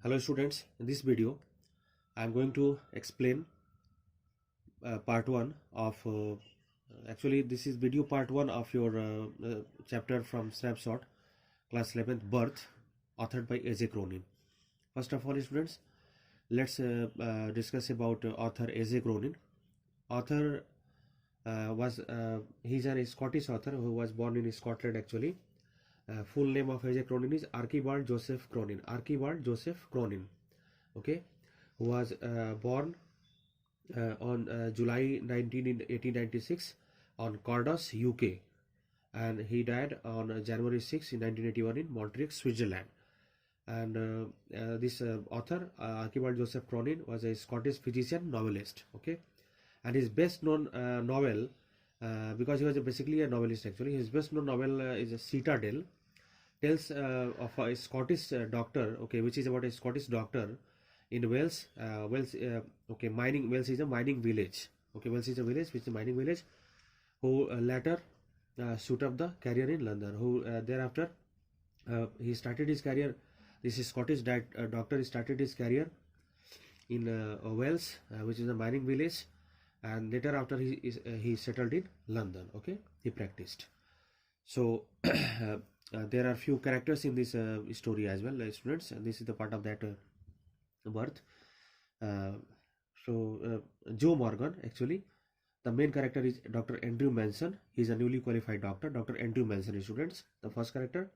Hello students, in this video I am going to explain part 1 of actually this is video part 1 of your chapter from Snapshot class 11th Birth, authored by A.J. Cronin. First of all students, let's discuss about author A.J. Cronin. Author he's a Scottish author who was born in Scotland actually. Full name of A.J. Cronin is Archibald Joseph Cronin. Archibald Joseph Cronin, okay, who was born on July 19 in 1896 on Cardus, UK, and he died on January 6 in 1981 in Montreal, Switzerland. And this author Archibald Joseph Cronin was a Scottish physician novelist, okay, and his best known novel, because he was basically a novelist actually, his best known novel is Citadel, tells of a Scottish doctor, okay, which is about a Scottish doctor in Wales. Okay, Wales is a mining village. Okay, Wales is a village which is a mining village, who later suit up the career in London. Who thereafter he started his career. This is Scottish doctor started his career in Wales, which is a mining village, and later after he settled in London. Okay, he practiced. So there are few characters in this story as well, students, and this is the part of that birth. Joe Morgan, actually the main character is Dr. Andrew Manson. He's a newly qualified doctor, Dr. Andrew Manson, students, the first character.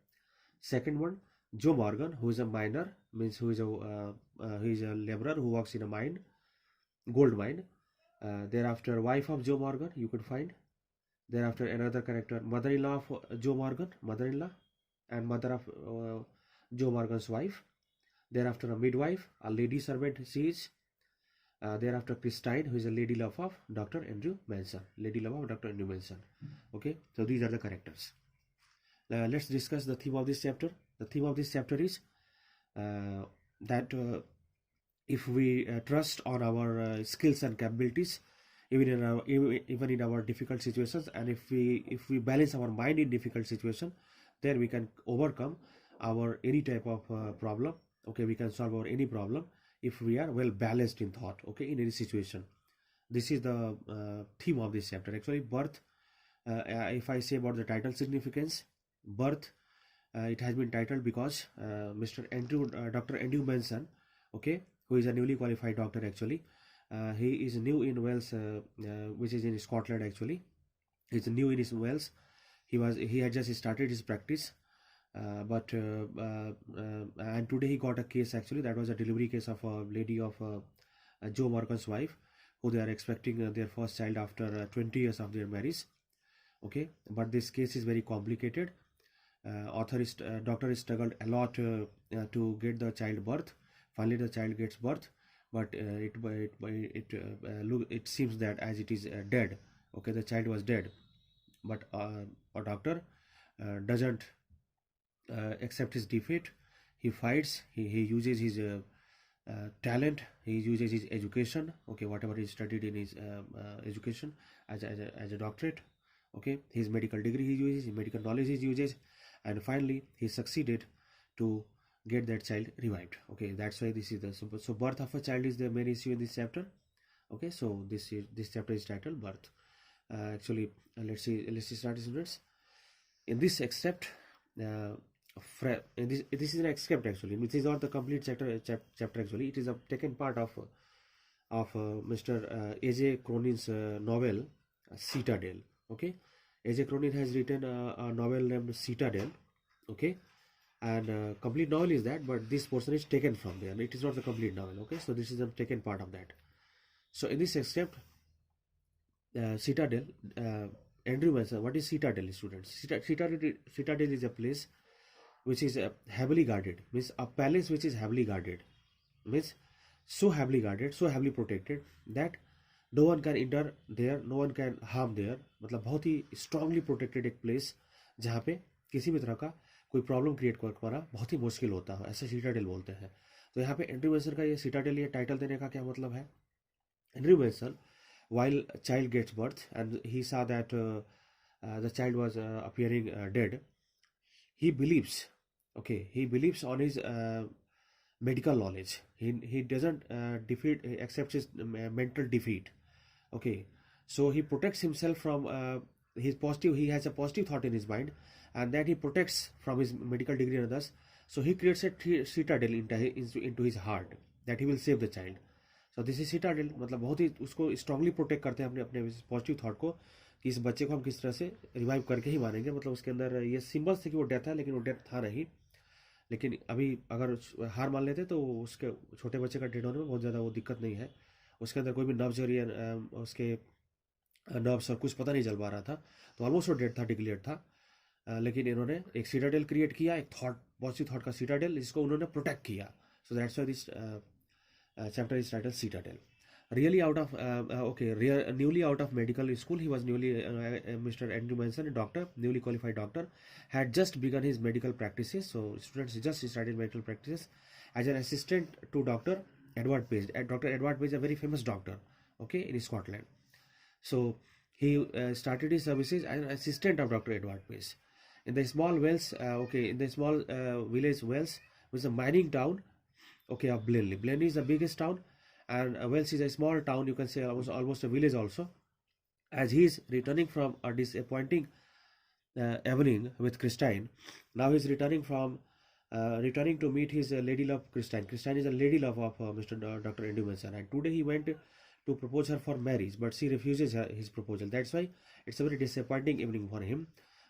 Second one, Joe Morgan, who is a miner, means who is a laborer who works in a mine, gold mine. Thereafter, wife of Joe Morgan you could find. Thereafter, another character, mother-in-law of Joe Morgan, mother-in-law and mother of Joe Morgan's wife. Thereafter, a midwife, a lady servant she is. Thereafter, Christine, who is a lady love of Dr. Andrew Manson. Lady love of Dr. Andrew Manson. Okay, so these are the characters. Let's discuss the theme of this chapter. The theme of this chapter is that if we trust on our skills and capabilities, even in our difficult situations, and if we balance our mind in difficult situation, then we can overcome our any type of problem. Okay, we can solve our any problem if we are well balanced in thought, okay, in any situation. This is the theme of this chapter. Actually, birth, if I say about the title significance, birth, it has been titled because Dr. Andrew Manson, okay, who is a newly qualified doctor actually, he is new in Wales, which is in Scotland actually. He's new in his Wales. He had just started his practice, and today he got a case actually, that was a delivery case of a lady of Joe Morgan's wife, who they are expecting their first child after 20 years of their marriage. Okay, but this case is very complicated. Doctor struggled a lot to get the child birth. Finally the child gets birth, but it seems that as it is dead. Okay, the child was dead, but a doctor doesn't accept his defeat. He fights. He uses his talent. He uses his education. Okay, whatever he studied in his education as a doctorate. Okay, his medical degree he uses, his medical knowledge he uses, and finally he succeeded to get that child revived. Okay, that's why this is the so birth of a child is the main issue in this chapter. Okay, so this chapter is titled birth. Actually, let's start, students. In this excerpt, this is an excerpt actually. It is not the complete chapter actually. It is a taken part of Mr. A.J. Cronin's novel Citadel. Okay, A.J. Cronin has written a novel named Citadel. Okay, and complete novel is that, but this portion is taken from there. It is not the complete novel. Okay, so this is a taken part of that. So in this excerpt, Citadel, Andrew Manson. What is Citadel, students? Citadel is a place which is heavily guarded. Means a palace which is heavily guarded. Means so heavily guarded, so heavily protected that no one can enter there, no one can harm there. मतलब बहुत ही strongly protected एक place जहाँ पे किसी भी तरह का कोई प्रॉब्लम क्रिएट करना बहुत ही मुश्किल होता है, ऐसे सीटाडेल बोलते हैं. तो यहाँ पे एंड्रू मैसन का ये सीटाडेल ये टाइटल देने का क्या मतलब है? Andrew Mason, while a child gets birth and he saw that the child was appearing dead, he believes, okay, he believes on his medical knowledge. He doesn't accepts his mental defeat. Okay, so he protects himself from his positive. He has a positive thought in his mind, and that he protects from his medical degree and others. So he creates a citadel into his heart that he will save the child. So this is citadel, मतलब बहुत ही उसको strongly protect करते हैं अपने अपने positive thought को कि इस बच्चे को हम किस तरह से रिवाइव करके ही मानेंगे. मतलब उसके अंदर ये सिंबल्स थे कि वो डेथ है, लेकिन वो डेथ था नहीं. लेकिन अभी अगर हार मान लेते तो उसके छोटे बच्चे का डेड होने में बहुत ज़्यादा वो दिक्कत नहीं है. उसके अंदर कोई भी नर्व्स या उसके नर्व्स और कुछ पता नहीं चल पा रहा था, तो ऑलमोस्ट वो डेड था, डिक्लेयर था. लेकिन इन्होंने एक सीटाडेल क्रिएट किया, एक थॉट, पॉजिटिव थॉट का सीटाडेल, जिसको उन्होंने प्रोटेक्ट किया. So that's why this chapter is titled Citadel. Really out of newly out of medical school, he was newly Mr. Andrew Manson, a doctor, newly qualified doctor, had just begun his medical practices. So students just started medical practices as an assistant to Dr. Edward Page. Dr. Edward Page, a very famous doctor, okay, in Scotland. So he started his services as an assistant of Dr. Edward Page in the small Wales, in the small village Wales, which is a mining town, okay, of Blenheim. Blenheim is the biggest town, and Wales is a small town, you can say almost a village also. As he is returning from a disappointing evening with Christine, now he is returning to meet his lady love Christine. Christine is a lady love of Dr. Andrew Manson, and today he went to propose her for marriage, but she refuses his proposal. That's why it's a very disappointing evening for him.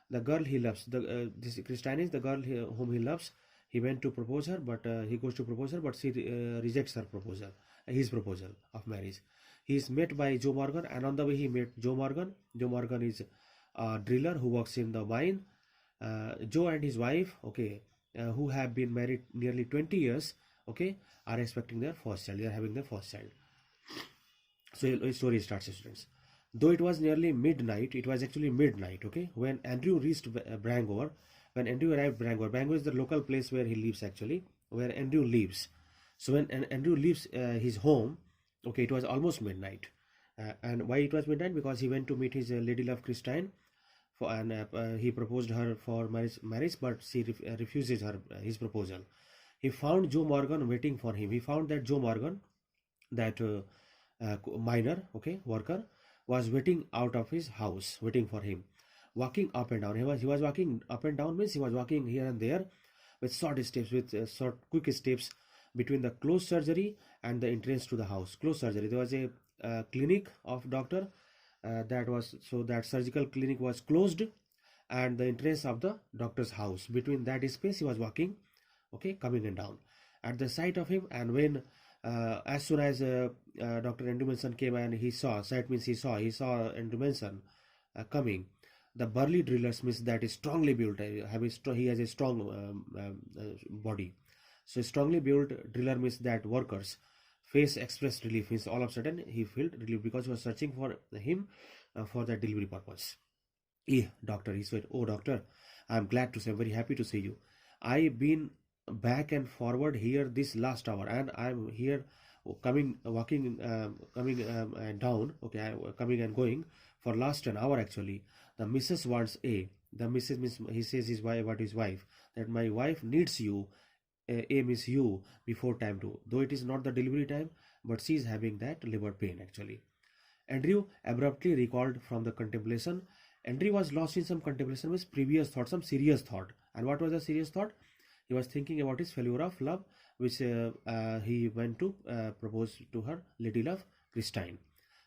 The girl he loves, this Christine is the girl whom he loves. He went to propose her, but he goes to propose her, but she rejects his proposal of marriage. He is met by Joe Morgan, and on the way he met Joe Morgan. Joe Morgan is a driller who works in the mine. Joe and his wife, who have been married nearly 20 years, are expecting their first child. They are having their first child. So the story starts, students. Though it was nearly midnight, it was actually midnight, when Andrew reached Bangor. When Andrew arrived Bangor, Bangor is the local place where he lives actually, where Andrew lives. So when Andrew leaves his home, it was almost midnight. And why it was midnight? Because he went to meet his lady love Christine, and he proposed her for marriage, but she refuses his proposal. He found Joe Morgan waiting for him. He found that Joe Morgan, that miner, worker, was waiting out of his house, waiting for him, walking up and down. He was walking up and down, means he was walking here and there with short steps, quick steps between the closed surgery and the entrance to the house. Closed surgery, there was a clinic of doctor that surgical clinic was closed, and the entrance of the doctor's house. Between that space he was walking, coming and down. At the sight of him, and when as soon as Dr. Andrew Manson came, and he saw Andrew Manson coming, the burly drillers, means that is strongly built, he has a strong body. So strongly built driller means that workers face express relief, means all of a sudden he felt relief because he was searching for him for that delivery purpose. Doctor, he said, "Oh doctor, I am glad to say, very happy to see you. I've been back and forward here this last hour, and I'm here coming and going for last an hour actually. The missus wants the missus means, he says his wife, about his wife, that my wife needs you, means you, before time too, though it is not the delivery time, but she is having that labor pain actually." Andrew abruptly recalled from the contemplation. Andrew was lost in some contemplation with previous thought, some serious thought. And what was the serious thought? He was thinking about his failure of love, which he went to propose to her lady love Christine.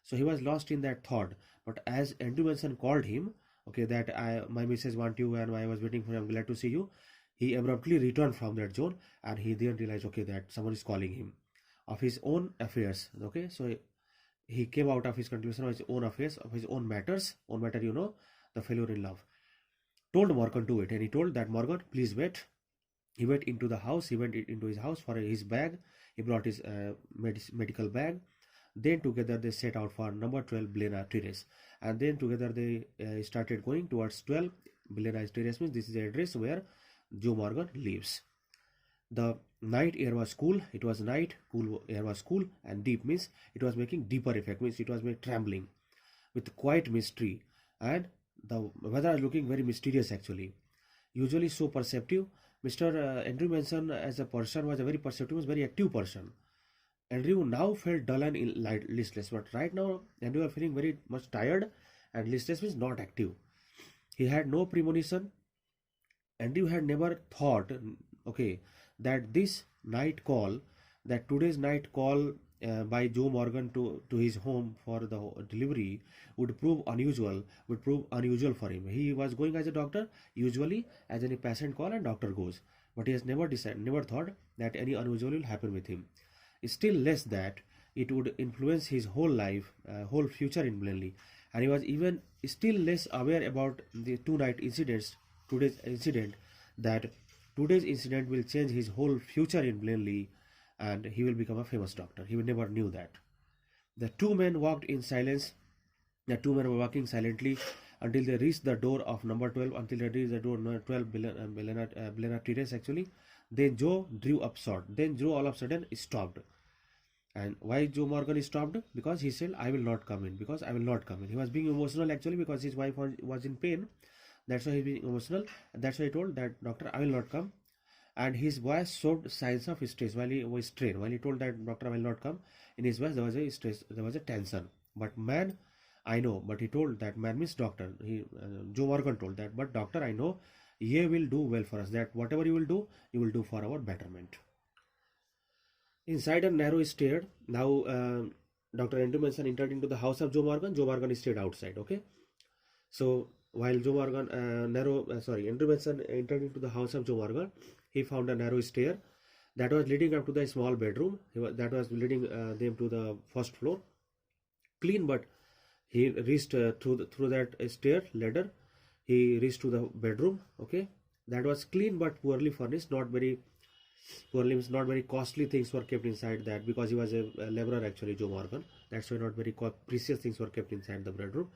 So he was lost in that thought. But as Andrew Manson called him, that my missus want you and I was waiting for you, I'm glad to see you, he abruptly returned from that zone, and he then realized, that someone is calling him of his own affairs. So he came out of his contemplation of his own affairs, of his own matter, the failure in love. Told Morgan to wait, and he told that Morgan, please wait. He went into the house. He went into his house for his bag. He brought his medical bag. Then together they set out for number 12 Blenheim Terrace, and then together they started going towards 12 Blenheim Terrace, means this is the address where Joe Morgan lives. The night air was cool. It was night. Cool air was cool, and deep means it was making deeper effect, means it was making trembling with quiet mystery, and the weather is looking very mysterious actually. Usually so perceptive, Mr. Andrew Manson as a person was a very perceptive, very active person. Andrew now felt dull and listless, but right now Andrew was feeling very much tired, and listless means not active. He had no premonition. Andrew had never thought, okay, that this night call, that today's night call by Joe Morgan to his home for the delivery would prove unusual for him. He was going as a doctor, usually as any patient call and doctor goes, but he has never thought that any unusual will happen with him. Still less that it would influence his whole life, whole future in Blenley, and he was even still less aware about the today's incident, that today's incident will change his whole future in Blenley, and he will become a famous doctor. He never knew that. The two men walked in silence. The two men were walking silently until they reached the door of number 12, until they reached the door number 12, Belena Terrace actually. Then Joe drew up short. Then Joe all of a sudden stopped. And why Joe Morgan stopped? Because he said, I will not come in. Because I will not come in. He was being emotional actually because his wife was in pain. That's why he's being emotional. That's why he told that, doctor, I will not come. And his voice showed signs of stress while he was strained. While he told that, doctor, I will not come, in his voice there was a stress, there was a tension. But man, I know. But he told that man means doctor. Joe Morgan told that, but doctor, I know ye will do well for us. That whatever you will do for our betterment. Inside a narrow stair, now Dr. Andrew Manson entered into the house of Joe Morgan. Joe Morgan stayed outside. Okay, so while Andrew Manson entered into the house of Joe Morgan, he found a narrow stair that was leading up to the small bedroom. That was leading them to the first floor. Clean, but he reached through that stair ladder. He reached to the bedroom. Okay, that was clean but poorly furnished. Not very costly things were kept inside that, because he was a laborer actually, Joe Morgan. That's why not very precious things were kept inside the bedroom,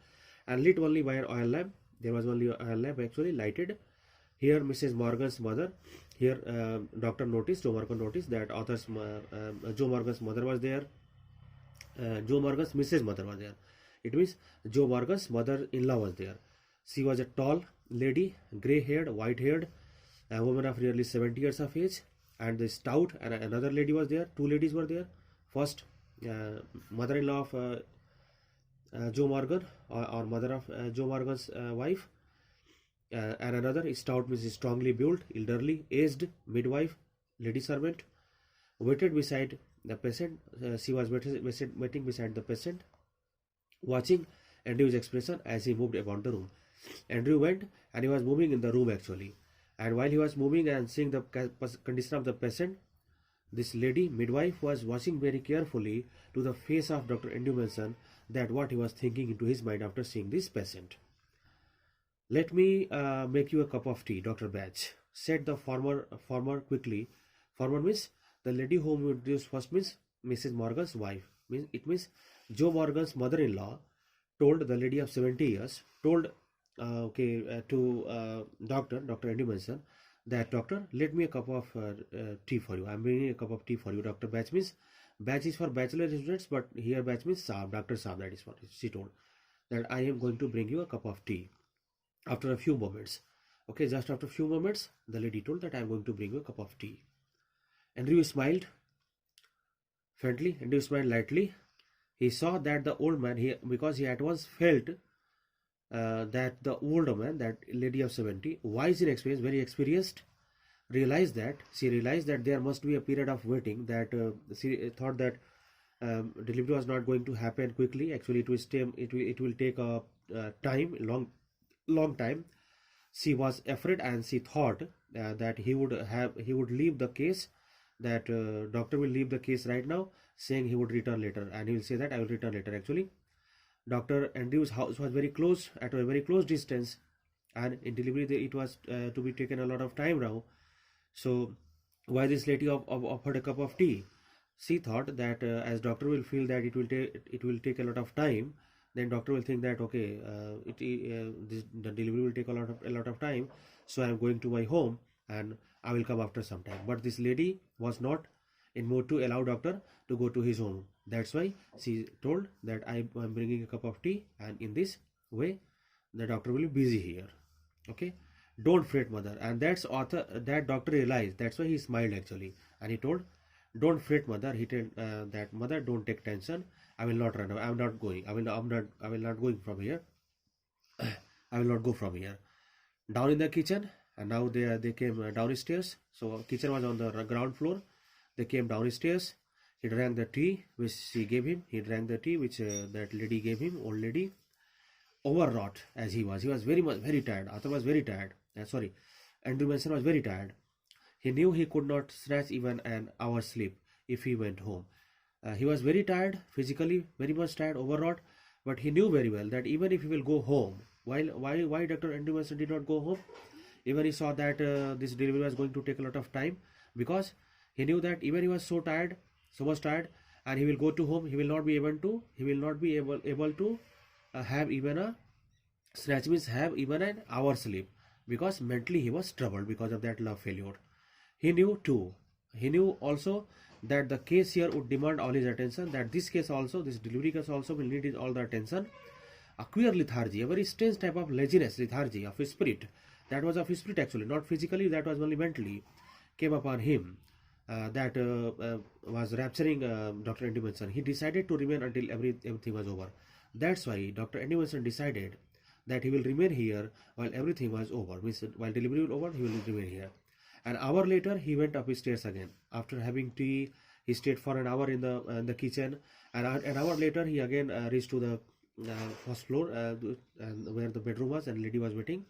and lit only by an oil lamp. There was only an oil lamp actually lighted. Here Mrs. Morgan's mother. Here Joe Morgan noticed that Joe Morgan's mother was there. Joe Morgan's Mrs. mother was there. It means Joe Morgan's mother-in-law was there. She was a tall lady, grey-haired, white-haired, a woman of nearly 70 years of age, and the stout and another lady was there. Two ladies were there. First, mother-in-law of Joe Morgan, or mother of Joe Morgan's wife, and another stout means strongly built, elderly, aged midwife, lady servant, waited beside the patient. She was waiting beside the patient, watching Andrew's expression as he moved about the room. Andrew went and he was moving in the room actually. And while he was moving and seeing the condition of the patient, this lady midwife was watching very carefully to the face of Dr. Andrew Manson, that what he was thinking into his mind after seeing this patient. Let me make you a cup of tea, Dr. Batch, said the former quickly. Former means the lady whom we introduced first means Mrs. Morgan's wife. It means Joe Morgan's mother-in-law told the lady of 70 years, told to Dr. Andrew Manson, that, doctor, let me a cup of tea for you. I'm bringing a cup of tea for you. Dr. Batch means, batch is for bachelor students, but here batch means Saab, Dr. Saab, that is what she told, that I am going to bring you a cup of tea. After a few moments, okay, just after a few moments, the lady told that I am going to bring you a cup of tea. Andrew smiled friendly. Andrew smiled lightly. He saw that the old man, because he at once felt that the older man, that lady of 70, wise in experience, very experienced, realized that there must be a period of waiting, that she thought that delivery was not going to happen quickly. Actually, it will take a long time. She was afraid, and she thought that he would leave the case, that doctor will leave the case right now, saying he would return later, and he will say that I will return later. Actually, Dr. Andrew's house was very close, at a very close distance, and in delivery it was to be taken a lot of time now. So why this lady offered a cup of tea? She thought that as doctor will feel that it will take a lot of time, then doctor will think that, okay, the delivery will take a lot of time, so I am going to my home and I will come after some time. But this lady was not in mood to allow doctor to go to his home. That's why she told that I am bringing a cup of tea, and in this way the doctor will be busy here. Okay, don't fret mother. And that doctor realized, that's why he smiled actually, and he told, don't fret mother. He told that mother, don't take tension, I will not run away, I'm not going, I will not going from here. I will not go from here. Down in the kitchen, and now they came downstairs. So kitchen was on the ground floor. They came downstairs. He drank the tea which she gave him. He drank the tea which that lady gave him, old lady. Overwrought as he was very tired. Arthur was very tired. Sorry, Andrew Manson was very tired. He knew he could not snatch even an hour's sleep if he went home. He was very tired, physically very much tired, overwrought, but he knew very well that even if he will go home, why Dr. Andrew Manson did not go home? Even he saw that this delivery was going to take a lot of time, because he knew that even he was so tired, so much tired, and he will go to home, he will not be able to have even a snatch, means have even an hour sleep, because mentally he was troubled because of that love failure. He knew also that the case here would demand all his attention, that this delivery case also will need all the attention. A queer lethargy, a very strange type of laziness, lethargy of his spirit, that was of his spirit actually, not physically, that was only mentally, came upon him, that was rapturing Dr. Andrew Manson. He decided to remain until everything was over. That's why Dr. Andrew Manson decided that he will remain here while everything was over, means while delivery was over, he will remain here. An hour later, he went upstairs again. After having tea, he stayed for an hour in the kitchen, and an hour later, he again reached to the first floor, and where the bedroom was, and lady was waiting.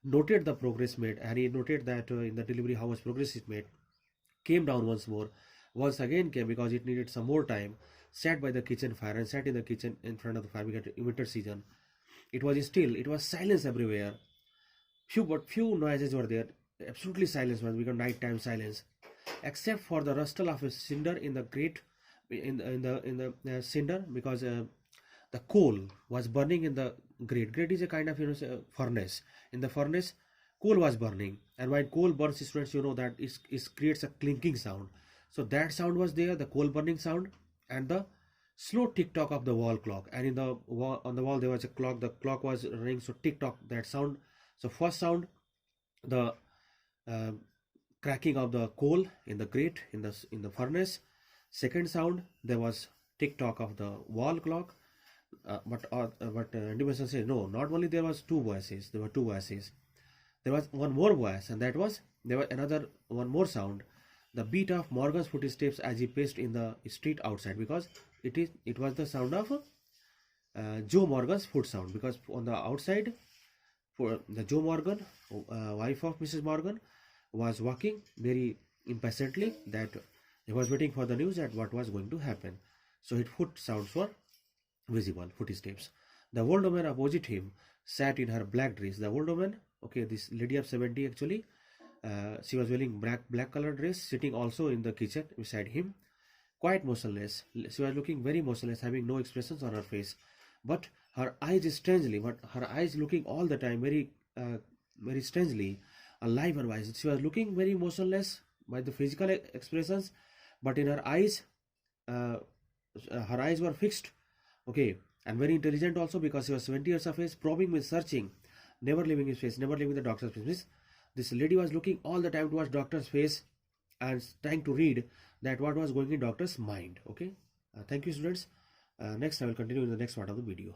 Noted the progress made, and he noted that in the delivery how much progress is made. Came down once again came, because it needed some more time. Sat by the kitchen fire, and sat in the kitchen in front of the fire, because winter season. It was still, it was silence everywhere. Few noises were there. Absolutely silence was become nighttime silence, except for the rustle of a cinder in the grate, in the cinder, because the coal was burning in the grate. Grate is a kind of furnace. In the furnace, coal was burning, and when coal burns, students, that it creates a clinking sound. So that sound was there, the coal burning sound, and the slow tick tock of the wall clock. And in the wall, on the wall, there was a clock. The clock was ringing, so tick tock, that sound. So first sound, the cracking of the coal in the grate, in the furnace. Second sound, there was tick tock of the wall clock. But Andrew Manson said no. Not only there was two voices, there were two voices. There was one more voice, and that was, there was one more sound, the beat of Morgan's footsteps as he paced in the street outside, because it was the sound of Joe Morgan's foot sound, because on the outside, for the Joe Morgan, wife of Mrs. Morgan, was walking very impatiently, that he was waiting for the news that what was going to happen. So his foot sounds were visible, footsteps. The old woman opposite him sat in her black dress. The old woman, okay, this lady of 70 actually, she was wearing black colored dress, sitting also in the kitchen beside him, quite motionless. She was looking very motionless, having no expressions on her face, but her eyes looking all the time very strangely alive and wise. She was looking very motionless by the physical expressions, but in her eyes were fixed, okay, and very intelligent also, because she was 70 years of age, probing means searching, never leaving his face, never leaving the doctor's face. This lady was looking all the time towards doctor's face and trying to read that what was going in doctor's mind. Okay, thank you, students. Next I will continue in the next part of the video.